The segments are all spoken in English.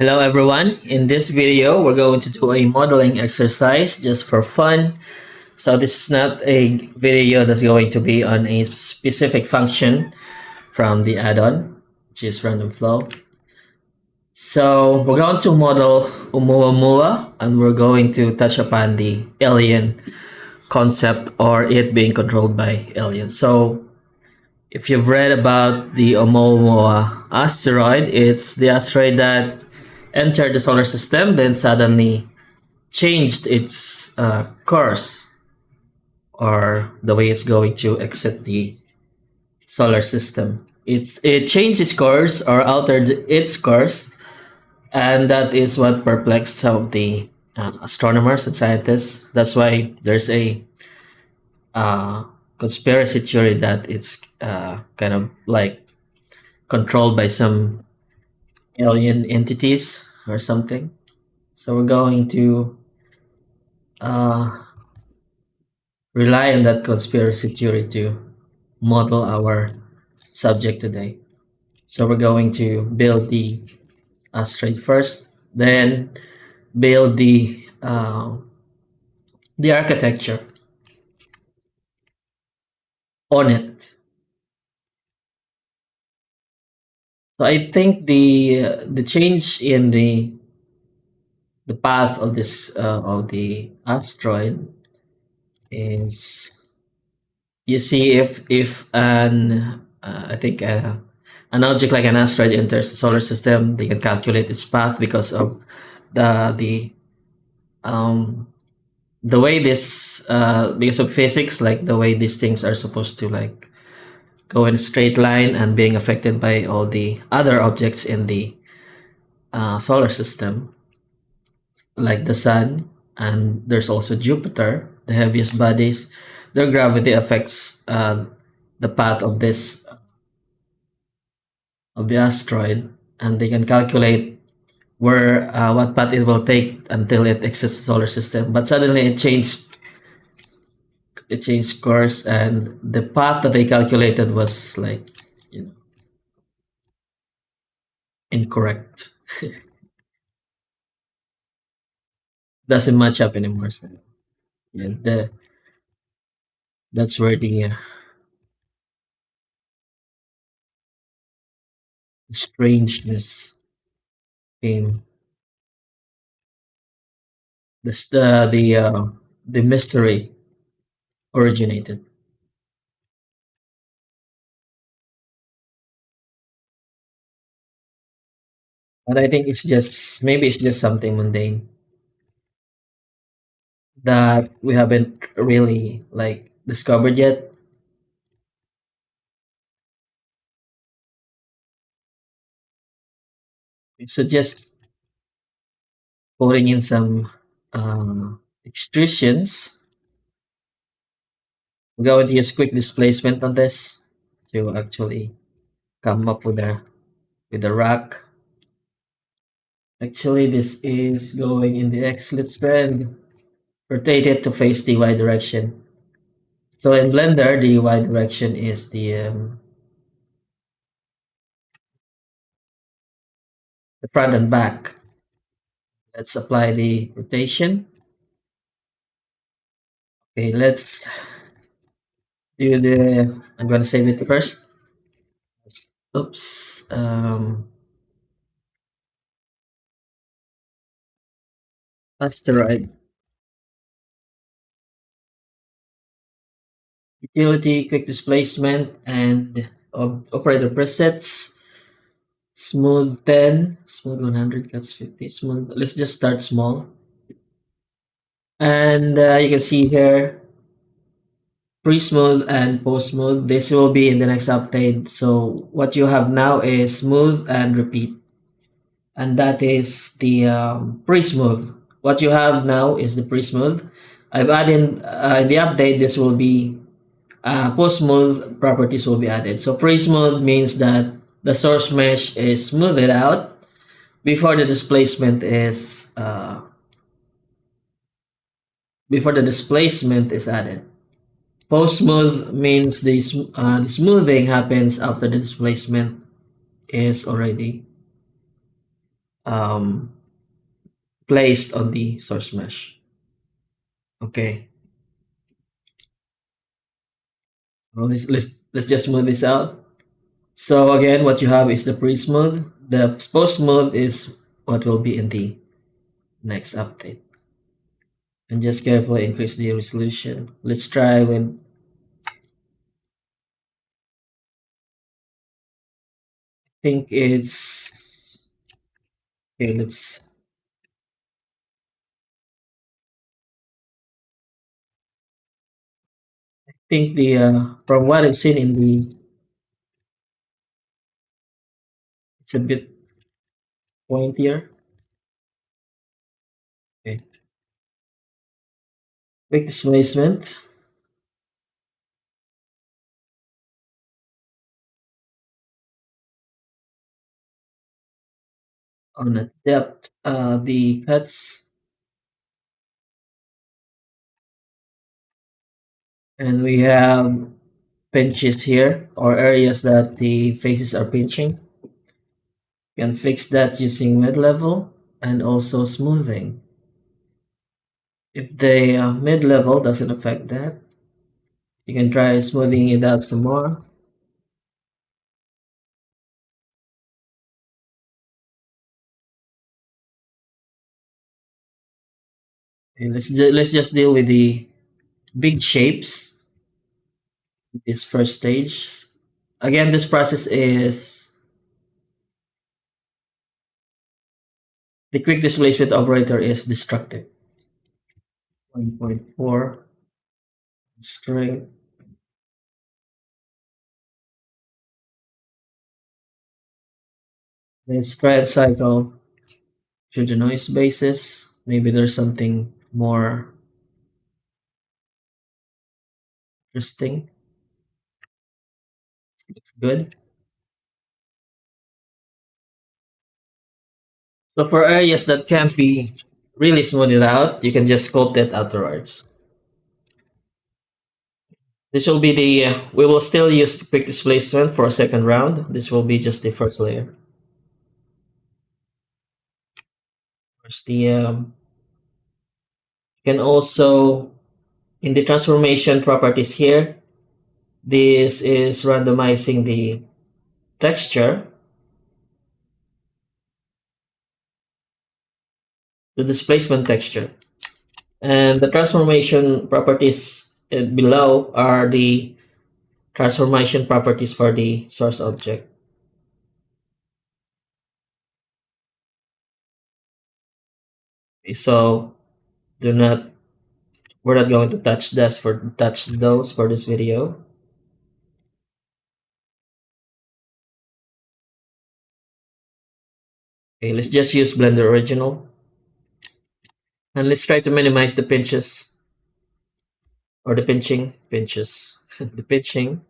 Hello everyone. In this video, we're going to do a modeling exercise just for fun. So this is not a video that's going to be on a specific function from the add-on, which is random flow. So we're going to model Oumuamua and we're going to touch upon the alien concept or it being controlled by aliens. So if you've read about the Oumuamua asteroid, it's the asteroid that entered the solar system, then suddenly changed its course or the way it's going to exit the solar system. It changed its course or altered its course, and that is what perplexed some of the astronomers and scientists. That's why there's a uh, conspiracy theory that it's kind of like controlled by some alien entities or something. So we're going to uh, rely on that conspiracy theory to model our subject today. So we're going to build the asteroid first, then build the architecture on it. So I think the change in the path of the asteroid is you see if I think an object like an asteroid enters the solar system, they can calculate its path because of the um the way this because of physics, like the way these things are supposed to like go in a straight line and being affected by all the other objects in the solar system, like the sun, and there's also Jupiter, the heaviest bodies. Their gravity affects the path of the asteroid, and they can calculate where what path it will take until it exits the solar system. But suddenly it changed course, and the path that they calculated was like you know incorrect. Doesn't match up anymore. So yeah, that's where the strangeness came. The mystery originated. But I think maybe it's just something mundane that we haven't really like discovered yet. So just putting in some extrusions. We're going to use quick displacement on this to actually come up with a rack. Actually, this is going in the X. Let's trend. Rotate it to face the Y direction. So in Blender, the Y direction is the front and back. Let's apply the rotation. Okay, let's do I'm going to save it first. Oops. Asteroid. Utility, quick displacement, and operator presets. Smooth 10, smooth 100, cuts 50, smooth. Let's just start small. And you can see here pre-smooth and post-smooth. This will be in the next update. So what you have now is smooth and repeat. And that is the pre-smooth. What you have now is the pre-smooth. I've added in the update, this will be post-smooth properties will be added. So pre-smooth means that the source mesh is smoothed out before the displacement is added. Post smooth means the smoothing happens after the displacement is already um, placed on the source mesh. Okay, well, let's just smooth this out. So again, what you have is the pre-smooth. The post-smooth is what will be in the next update. And just carefully increase the resolution. Let's try with, I think it's, okay, let's, I think the, from what I've seen in the, it's a bit pointier. Okay. Quick displacement on a depth, the cuts, and we have pinches here or areas that the faces are pinching. You can fix that using mid-level and also smoothing. If the mid-level doesn't affect that, you can try smoothing it out some more. And let's just deal with the big shapes. This first stage. Again, this process is the quick displacement operator is destructive. 1.4 strength. Let's try and cycle through the noise basis. Maybe there's something more interesting. Looks good. So for areas that can't be really smoothed out, you can just sculpt it afterwards. This will be the, we will still use quick displacement for a second round. This will be just the first layer. First, the, you can also, in the transformation properties here, this is randomizing the texture, the displacement texture. And the transformation properties below are the transformation properties for the source object. Okay, so do not, we're not going to touch those for this video. Okay, let's just use Blender Original. And let's try to minimize the pinches or the pinches, the pinching.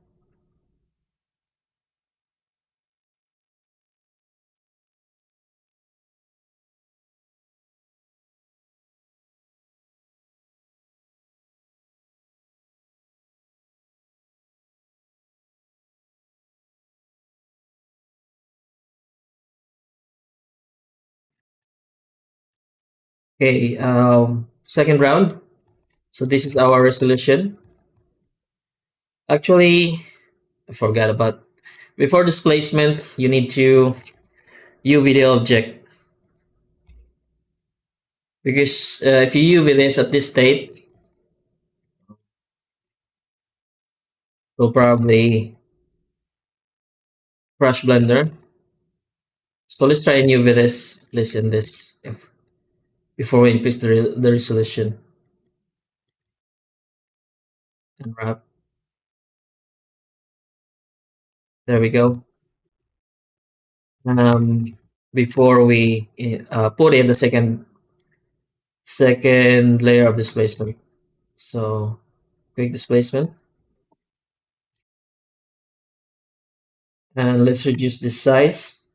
Okay, second round. So this is our resolution. Actually, I forgot about, before displacement, you need to UV the object. Because if you UV this at this state, will probably crash Blender. So let's try and UV this, please, in this, if, before we increase the resolution and wrap. There we go. Um, before we put in the second layer of displacement. So quick displacement, and let's reduce the size,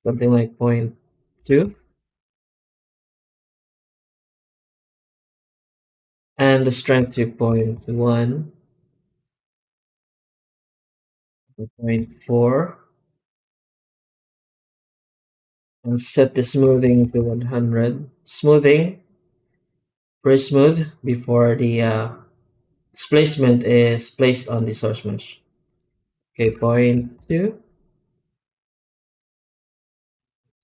something like 0.2, and the strength to 0.1, 0.4, and set the smoothing to 100. Smoothing, very smooth before the displacement is placed on the source mesh. Okay, point 2,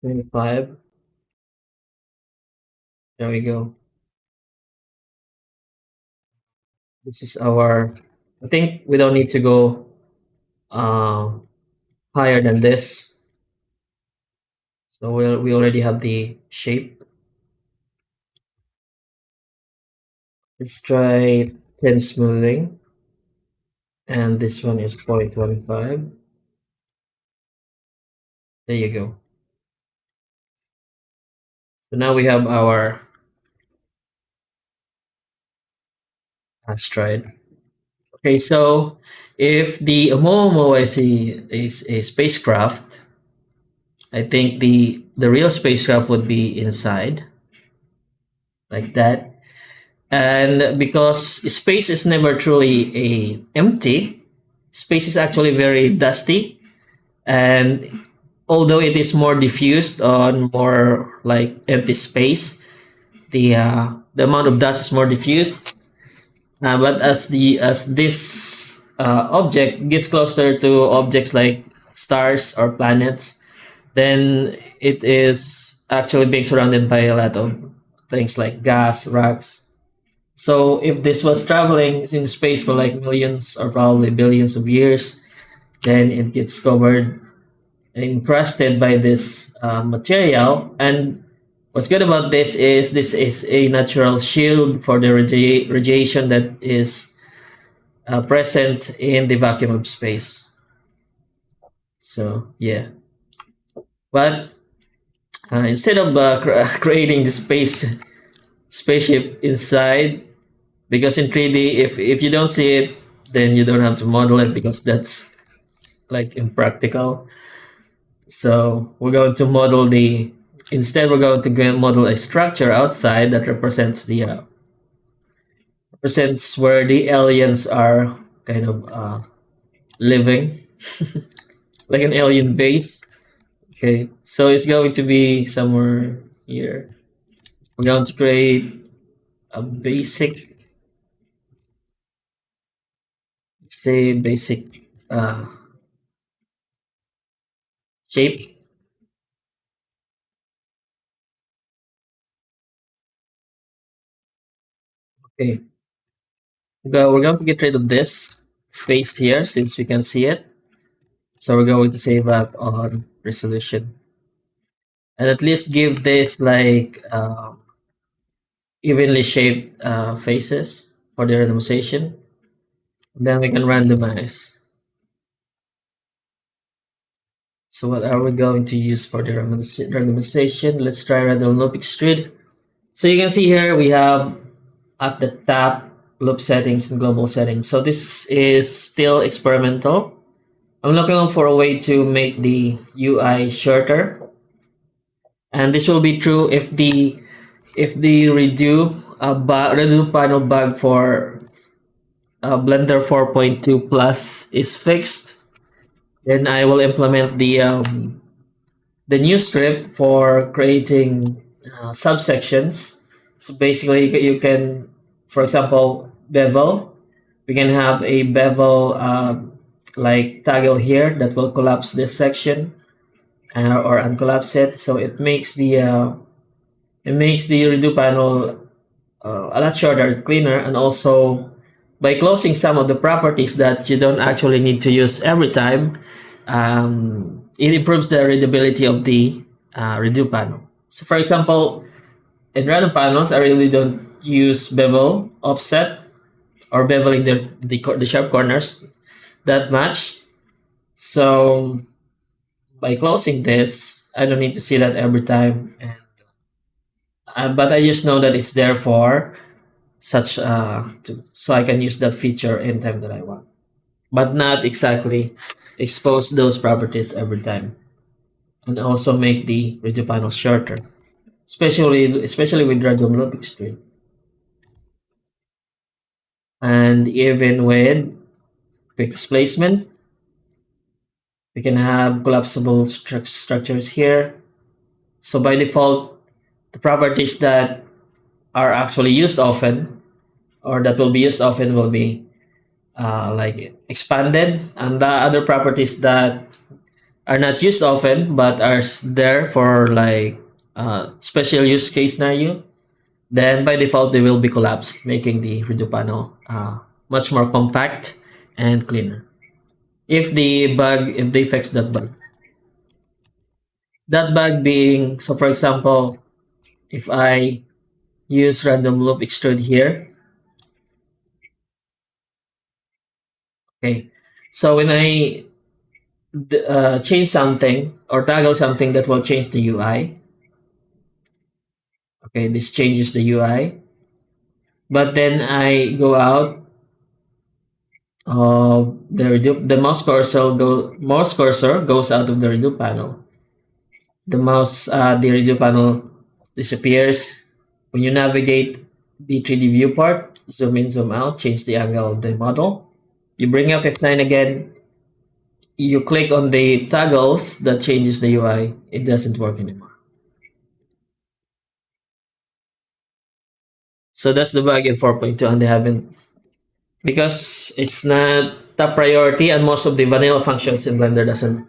25. There we go. This is our, I think we don't need to go uh, higher than this. So we already have the shape. Let's try 10 smoothing. And this one is 0.15. There you go. So now we have our asteroid. Okay, so if the Oumuamua is a spacecraft, I think the real spacecraft would be inside, like that. And because space is never truly a empty, space is actually very dusty, and although it is more diffused on more like empty space, the amount of dust is more diffused. But as this object gets closer to objects like stars or planets, then it is actually being surrounded by a lot of things like gas, rocks. So if this was traveling in space for like millions or probably billions of years, then it gets covered, encrusted by this material. And what's good about this is a natural shield for the radiation that is present in the vacuum of space. So yeah, but instead of creating the spaceship inside, because in 3D, if you don't see it, then you don't have to model it because that's like impractical. So we're going to model the instead we're going to model a structure outside that represents the represents where the aliens are kind of living, like an alien base. Okay, so it's going to be somewhere here. We're going to create a basic, say basic shape. Okay, we're going to get rid of this face here since we can see it. So we're going to save up on resolution and at least give this like evenly shaped faces for the randomization. Then we can randomize. So what are we going to use for the randomization? Let's try random loop extrude. So you can see here we have at the top loop settings and global settings. So this is still experimental. I'm looking for a way to make the UI shorter, and this will be true if the redo panel bug for Blender 4.2 Plus is fixed. Then I will implement the new script for creating subsections. So basically, you can, for example, bevel. We can have a bevel like toggle here that will collapse this section or uncollapse it. So it makes the redo panel a lot shorter, cleaner, and also by closing some of the properties that you don't actually need to use every time, it improves the readability of the redo panel. So for example, in random panels, I really don't use bevel offset or beveling the sharp corners that much. So by closing this, I don't need to see that every time. And, but I just know that it's there for such so I can use that feature anytime that I want, but not exactly expose those properties every time, and also make the redo panel shorter, especially with random loop extreme, and even with quick displacement, we can have collapsible structures here. So by default, the properties that are actually used often or that will be used often will be like expanded, and the other properties that are not used often but are there for like special use case scenario, then by default they will be collapsed, making the redo panel much more compact and cleaner. If they fix that bug being, so for example, if I use random loop extrude here, okay, so when I change something or toggle something that will change the UI, okay, this changes the UI, but then I go out the mouse cursor goes out of the redo panel. The redo panel disappears. When you navigate the 3D viewport, zoom in, zoom out, change the angle of the model. You bring up F9 again. You click on the toggles that changes the UI. It doesn't work anymore. So that's the bug in 4.2, and they haven't, because it's not top priority, and most of the vanilla functions in Blender doesn't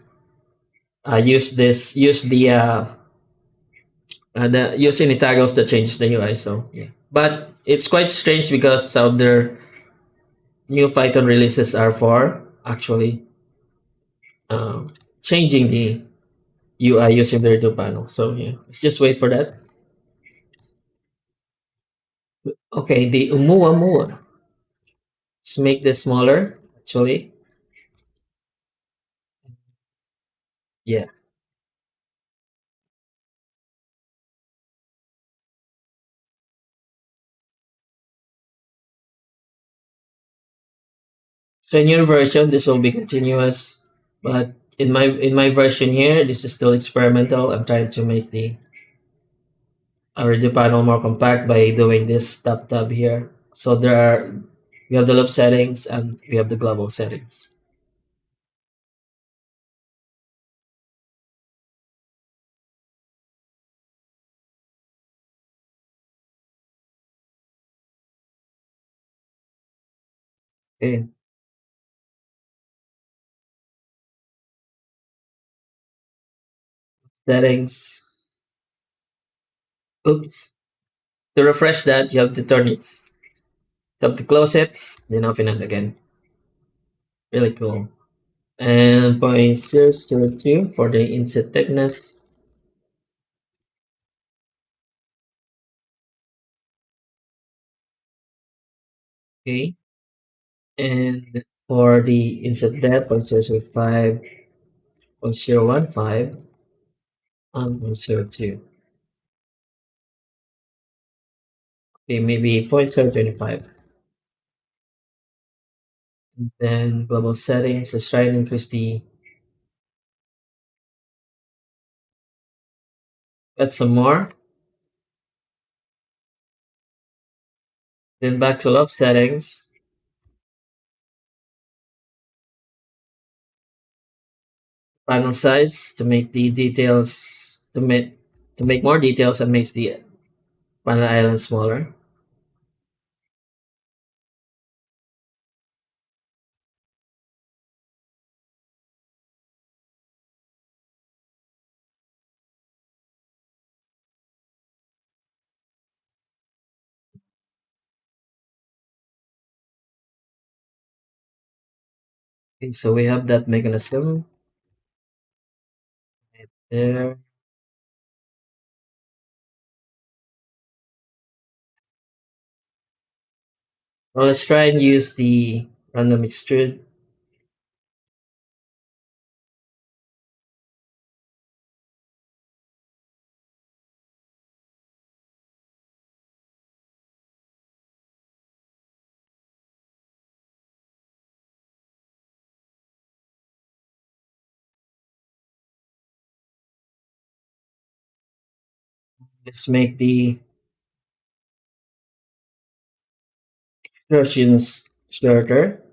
use any toggles that change the UI. So yeah, but it's quite strange because of their new Python releases are for actually um, changing the UI using the redo panel. So yeah, let's just wait for that. Okay, the Oumuamua. Let's make this smaller. Actually, yeah. So in your version, this will be continuous, but in my version here, this is still experimental. I'm trying to make the redo panel more compact by doing this tab here. So we have the loop settings and we have the global settings. Okay, settings. Oops. To refresh that, you have to turn it. You have to close it, then open it again. Really cool. And 0.002 for the inset thickness. Okay. And for the inset depth, 0.005, 0.015, and 0.02. Okay, maybe 0.025. Then global settings, let's try and increase add some more. Then back to love settings, panel size to make the details to make more details and makes the panel island smaller. Okay, so we have that mechanism there. Well, let's try and use the random extrude. Let's make the extrusions shorter.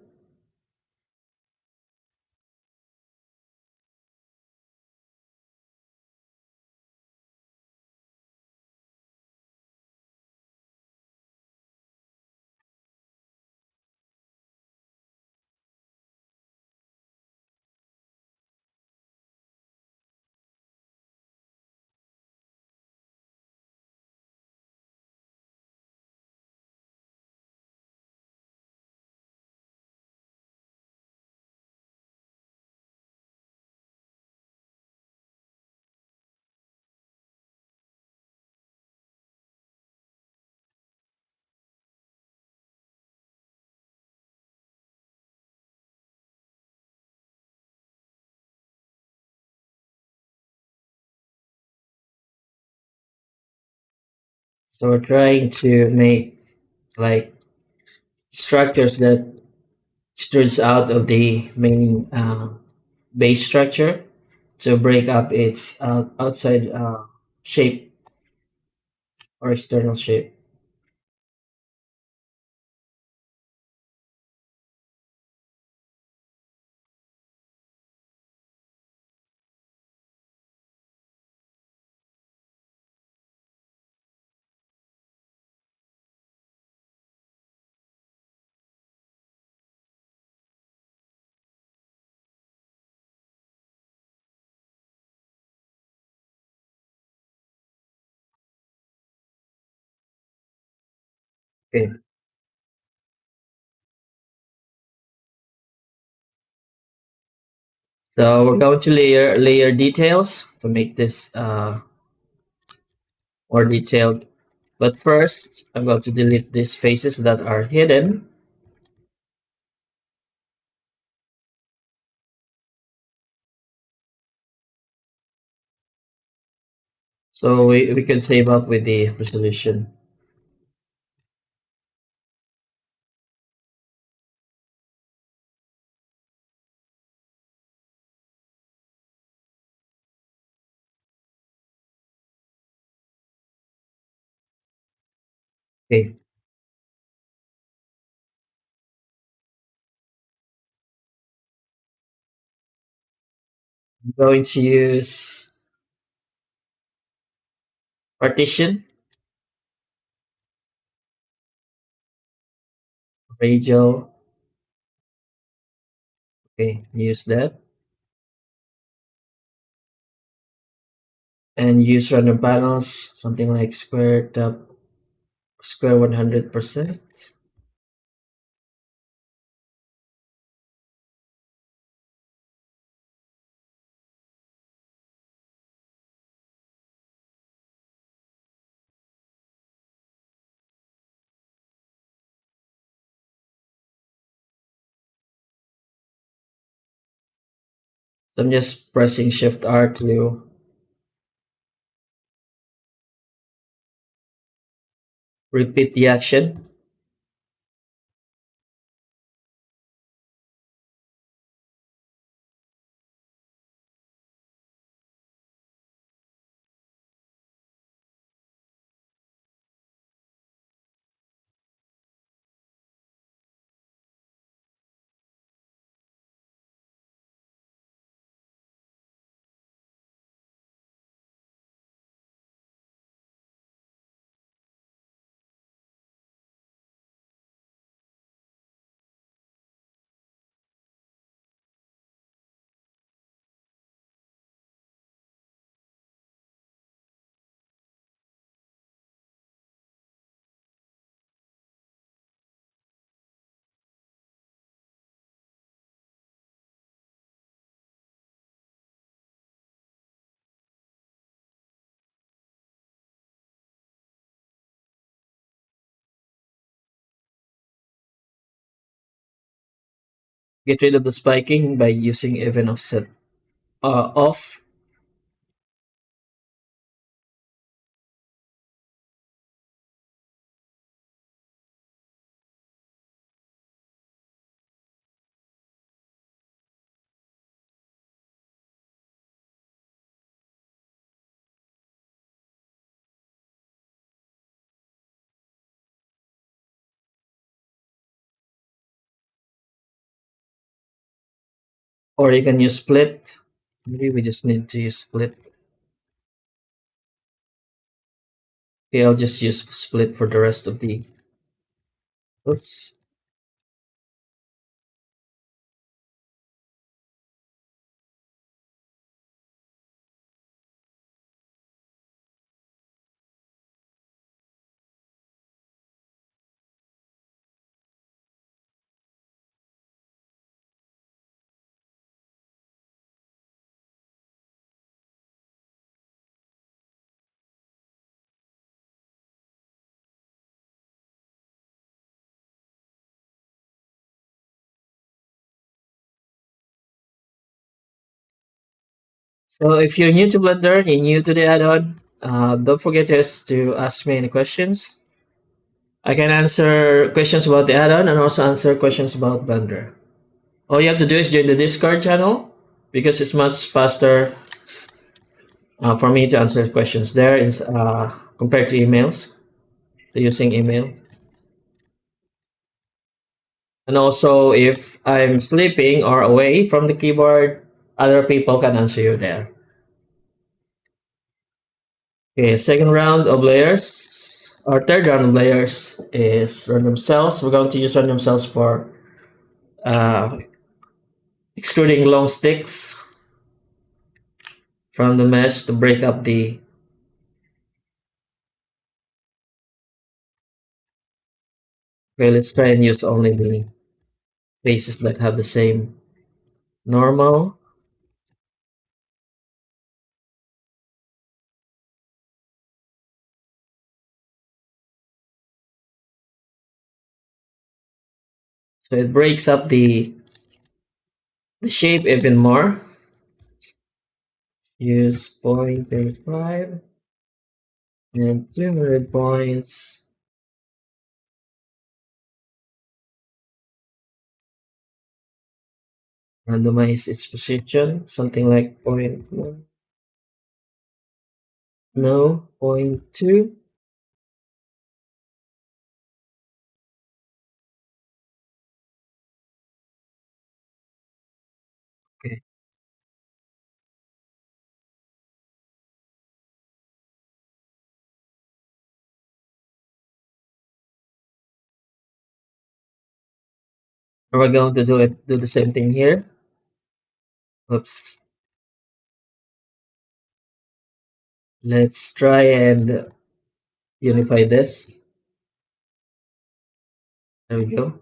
So we're trying to make like structures that extrudes out of the main base structure to break up its outside shape or external shape. Okay, so we're going to layer details to make this more detailed. But first, I'm going to delete these faces that are hidden. So we can save up with the resolution. Okay, I'm going to use partition, radial. Okay, use that. And use random panels, something like square top square 100%. So I'm just pressing Shift R to repeat the action. Get rid of the spiking by using even offset off, or you can use split. Maybe we just need to use split. Okay, I'll just use split for the rest of the. Oops. So if you're new to Blender, you're new to the add-on, Don't forget just to ask me any questions. I can answer questions about the add-on and also answer questions about Blender. All you have to do is join the Discord channel because it's much faster for me to answer questions there is compared to emails, to using email. And also, if I'm sleeping or away from the keyboard, other people can answer you there. Okay, second round of layers, or third round of layers is random cells. We're going to use random cells for uh, extruding long sticks from the mesh to break up the. Okay, let's try and use only the faces that have the same normal. So it breaks up the shape even more. Use 0.35 and 200 points. Randomize its position, something like point 1. No, point 2. Okay. We're going to do the same thing here. Oops. Let's try and unify this. There we go.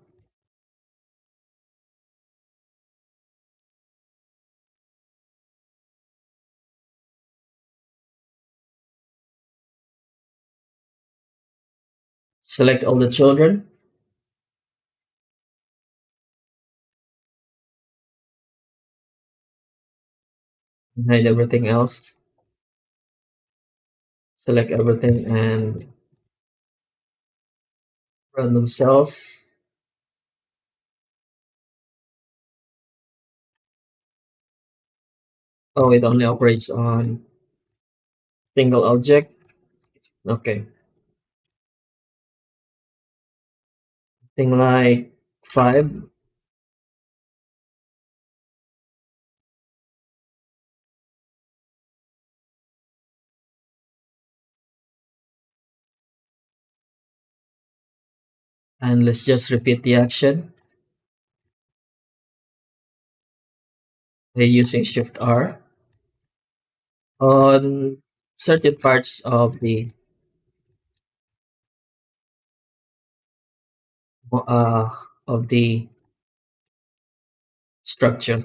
Select all the children. Hide everything else. Select everything and random cells. Oh, it only operates on single object. Okay. Thing like 5. And let's just repeat the action by using Shift R on certain parts uh, of the structure,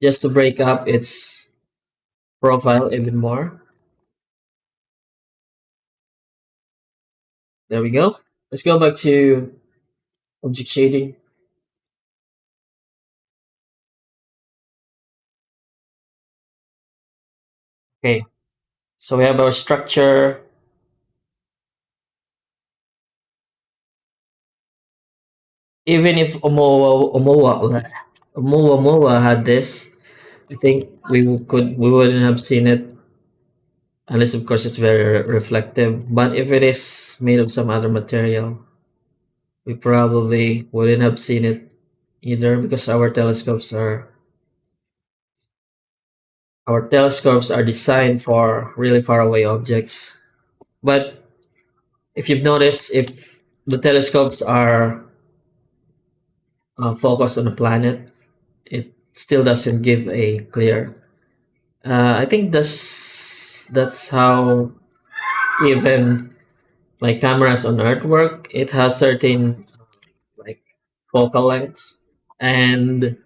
just to break up its profile even more. There we go. Let's go back to object shading. Okay, so we have our structure. Even if Oumuamua had this, I think we wouldn't have seen it unless of course it's very reflective. But if it is made of some other material, we probably wouldn't have seen it either because our telescopes are designed for really far away objects. But if you've noticed, if the telescopes are focused on a planet, it still doesn't give a clear. I think that's how even like cameras on Earth work. It has certain like focal lengths and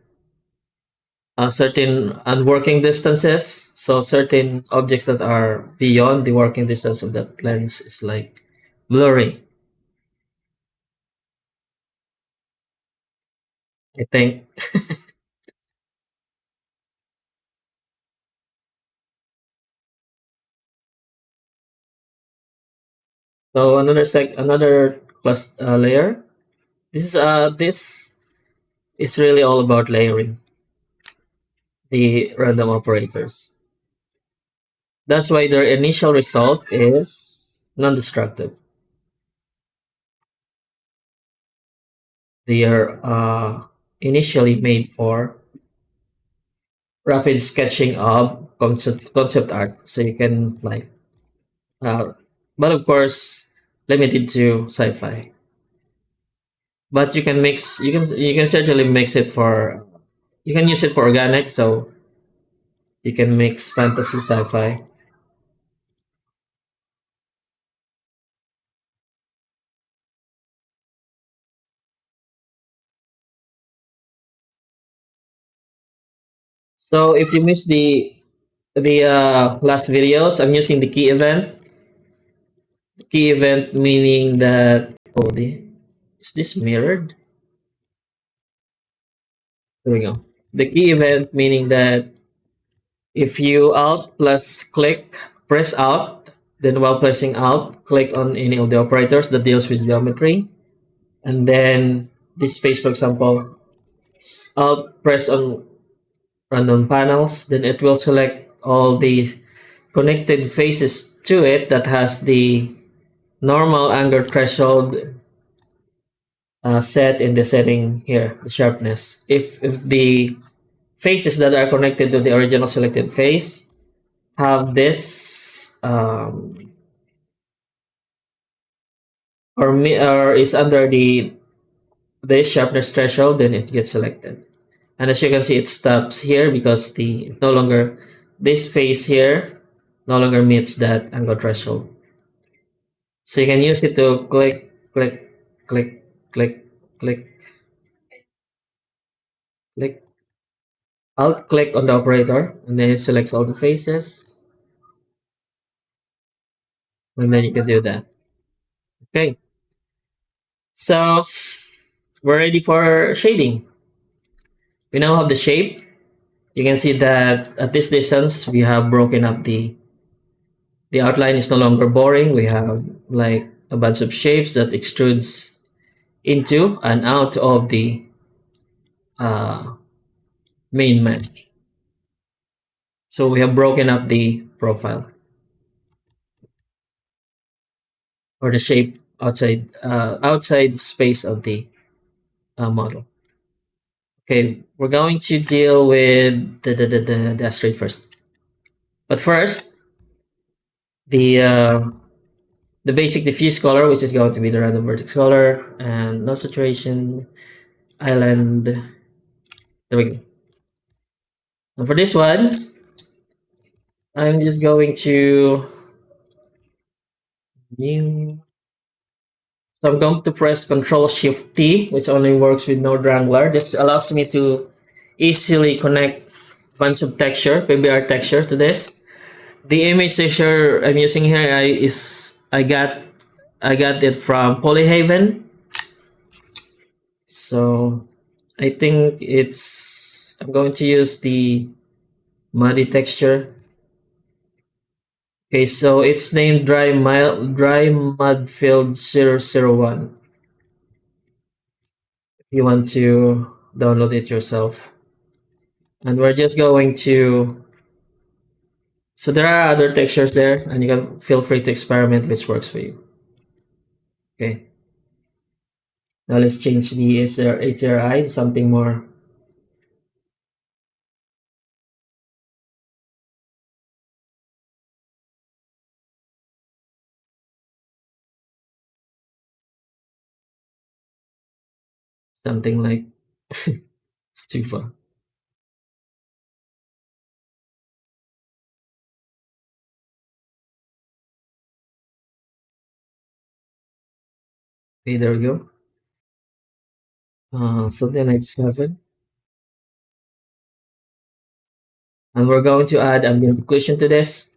certain unworking distances. So certain objects that are beyond the working distance of that lens is like blurry. I think So another class layer. This is really all about layering the random operators. That's why their initial result is non-destructive. They are initially made for rapid sketching of concept art, so you can like, uh, but of course limited to sci-fi. But you can mix, you can certainly mix it for, you can use it for organic, so you can mix fantasy, sci-fi. So if you miss the last videos, I'm using the key event. Key event meaning that, oh, the is this mirrored? There we go. The key event meaning that if you alt plus click, press alt, then while pressing alt, click on any of the operators that deals with geometry, and then this face, for example, alt press on random panels, then it will select all the connected faces to it that has the normal angle threshold set in the setting here, the sharpness. If the faces that are connected to the original selected face have this or is under the this sharpness threshold, then it gets selected. And as you can see, it stops here because the no longer this face here no longer meets that angle threshold. So you can use it to click, click, click, click, click, click, alt click on the operator, and then it selects all the faces, and then you can do that. Okay, so we're ready for shading. We now have the shape. You can see that at this distance, we have broken up the outline is no longer boring. We have like a bunch of shapes that extrudes into and out of the uh, main mesh. So we have broken up the profile or the shape outside space of the model. Okay, we're going to deal with the asteroid first. But first, the the basic diffuse color, which is going to be the random vertex color, and no saturation, island. There we go. And for this one, I'm just going to new. So I'm going to press Control Shift T, which only works with Node Wrangler. This allows me to easily connect bunch of texture, PBR texture to this. The image texture I'm using here I got it from Polyhaven. So I think I'm going to use the muddy texture. Okay, so it's named Dry Mud Field 001. If you want to download it yourself. And we're just going to, so there are other textures there, and you can feel free to experiment which works for you. Okay. Now let's change the HRI to something more, something like, it's too far. Okay, there we go. Something like 7. And we're going to add ambient occlusion to this.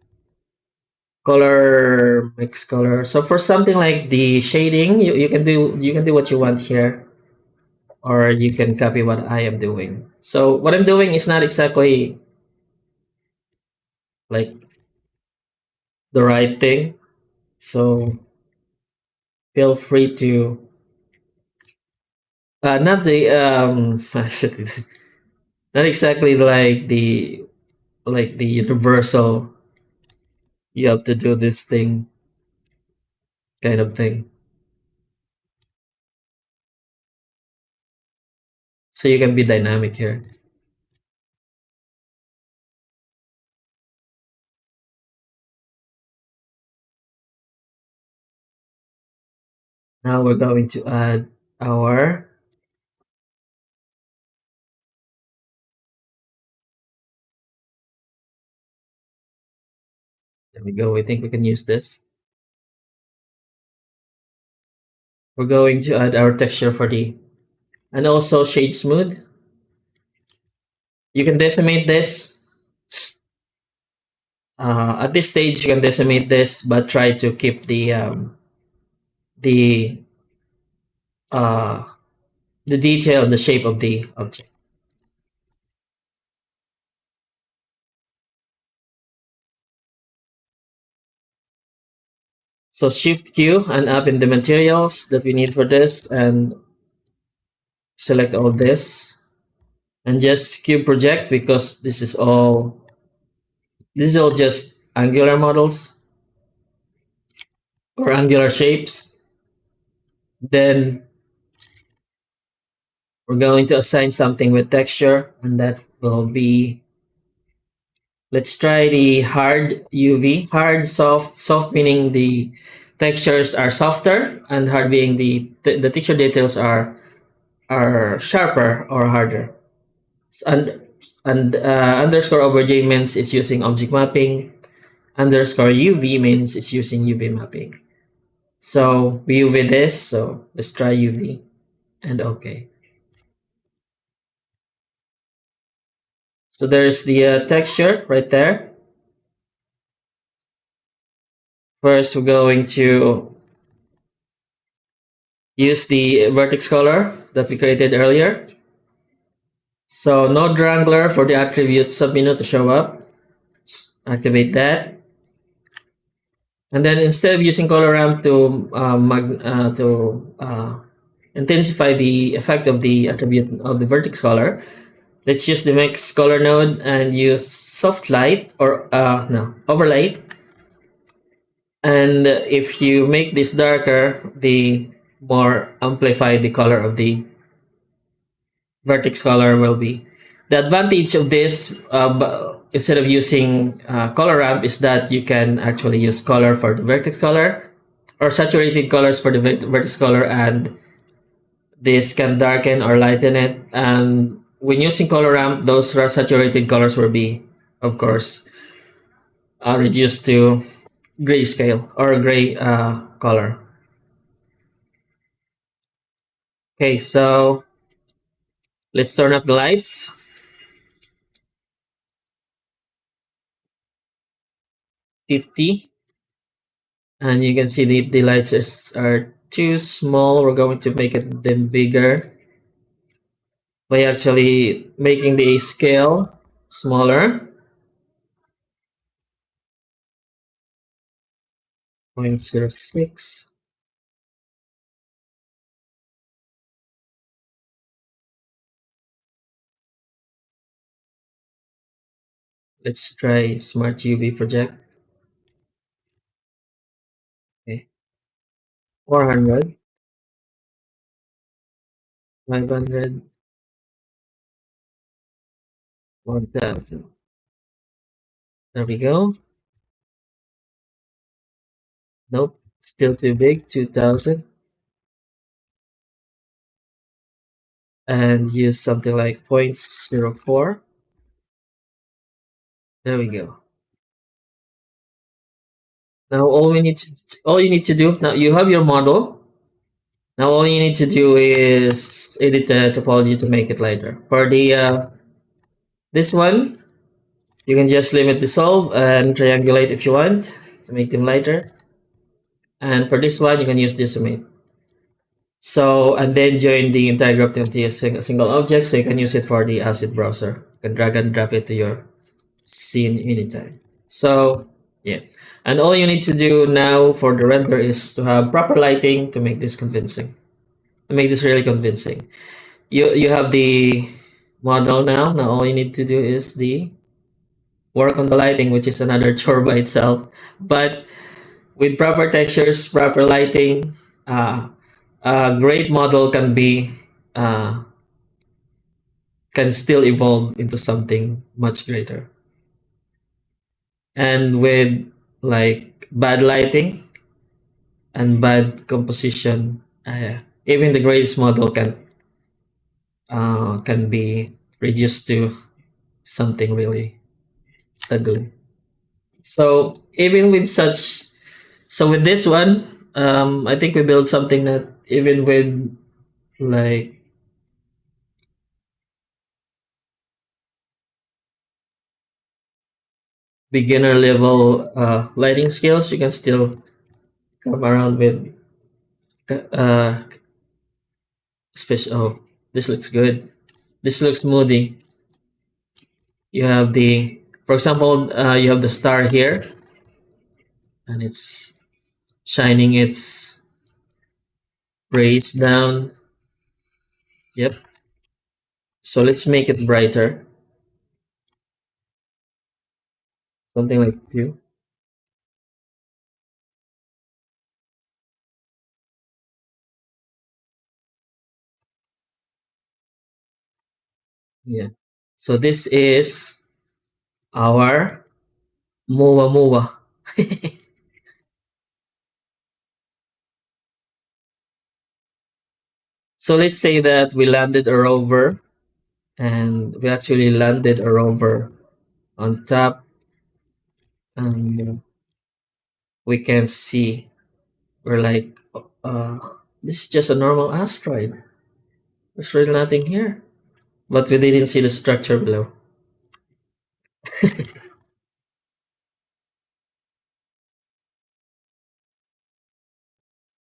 Color, mix color. So for something like the shading, you can do what you want here, or you can copy what I am doing. So what I'm doing is not exactly like the right thing. So feel free to not the not exactly like the universal you have to do this thing kind of thing. So you can be dynamic here. Now we're going to add our, there we go. We think we can use this. We're going to add our texture for the, and also shade smooth. You can decimate this. At this stage, you can decimate this, but try to keep the uh, the detail, the shape of the object. So Shift Q and up in the materials that we need for this, and select all this, and just cube project, because this is all just angular models or angular shapes. Then we're going to assign something with texture, and that will be, let's try the hard UV. Hard, soft, soft meaning the textures are softer, and hard being the texture details are sharper or harder. And underscore over J means it's using object mapping. Underscore UV means it's using UV mapping. So we UV this, so let's try UV and OK. So there's the texture right there. First, we're going to use the vertex color that we created earlier. So node wrangler for the attribute submenu to show up. Activate that. And then instead of using color ramp to intensify the effect of the attribute of the vertex color, let's use the mix color node and use soft light, or no, overlay. And if you make this darker, the more amplified the color of the vertex color will be. The advantage of this, instead of using color ramp, is that you can actually use color for the vertex color, or saturated colors for the vertex color, and this can darken or lighten it. And when using color ramp, those saturated colors will be, of course, reduced to grayscale or gray color. Okay, so let's turn up the lights. 50. And you can see the lights are too small. We're going to make them bigger by actually making the scale smaller. 0.06. Let's try Smart UV project. Okay. 400. 500. 1000. There we go. Nope. Still too big. 2000. And use something like 0.04. There we go. Now all you need to do, now you have your model. Now all you need to do is edit the topology to make it lighter. For the this one, you can just limit dissolve and triangulate if you want to make them lighter. And for this one, you can use decimate. So, and then join the entire group to a single object, so you can use it for the asset browser. You can drag and drop it to your scene anytime. So Yeah. And all you need to do now for the render is to have proper lighting to make this convincing. To make this really convincing. You have the model now. Now all you need to do is the work on the lighting, which is another chore by itself. But with proper textures, proper lighting, uh, a great model uh, can still evolve into something much greater. And with like bad lighting and bad composition, even the greatest model can be reduced to something really ugly. So even with such, so with this one, I think we build something that even with like beginner level lighting skills, you can still come around with uh special. Oh, this looks good. This looks moody. You have the, for example, you have the star here, and it's shining its rays down. Yep. So let's make it brighter. Something like you. Yeah. So this is our Oumuamua. So let's say that we landed a rover, and we actually landed a rover on top, and we can see we're like, uh, this is just a normal asteroid. There's really nothing here. But we didn't see the structure below.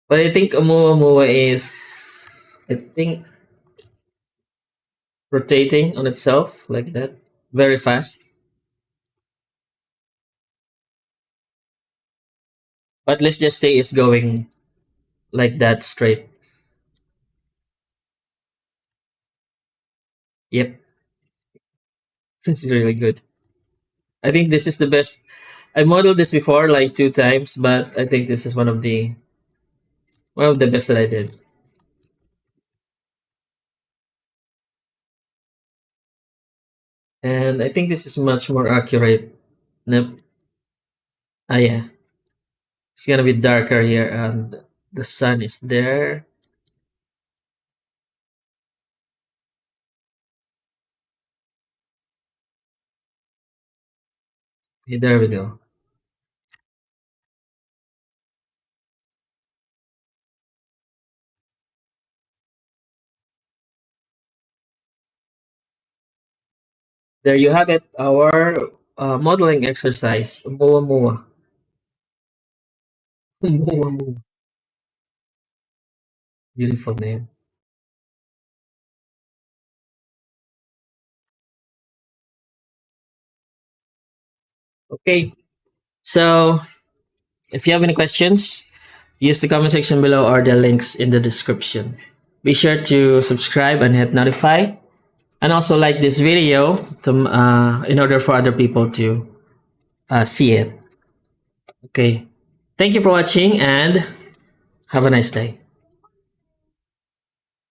But I think Oumuamua is, I think, rotating on itself like that, very fast. But let's just say it's going like that straight. Yep, this is really good. I think this is the best. I modeled this before like 2 times, but I think this is one of the best that I did. And I think this is much more accurate. Nope. Ah, yeah. It's gonna be darker here, and the sun is there. Okay, there we go. There you have it, our modeling exercise. Oumuamua. Oumuamua. Beautiful name. Okay, so if you have any questions, use the comment section below or the links in the description. Be sure to subscribe and hit notify, and also like this video to in order for other people to see it. Okay, thank you for watching and have a nice day.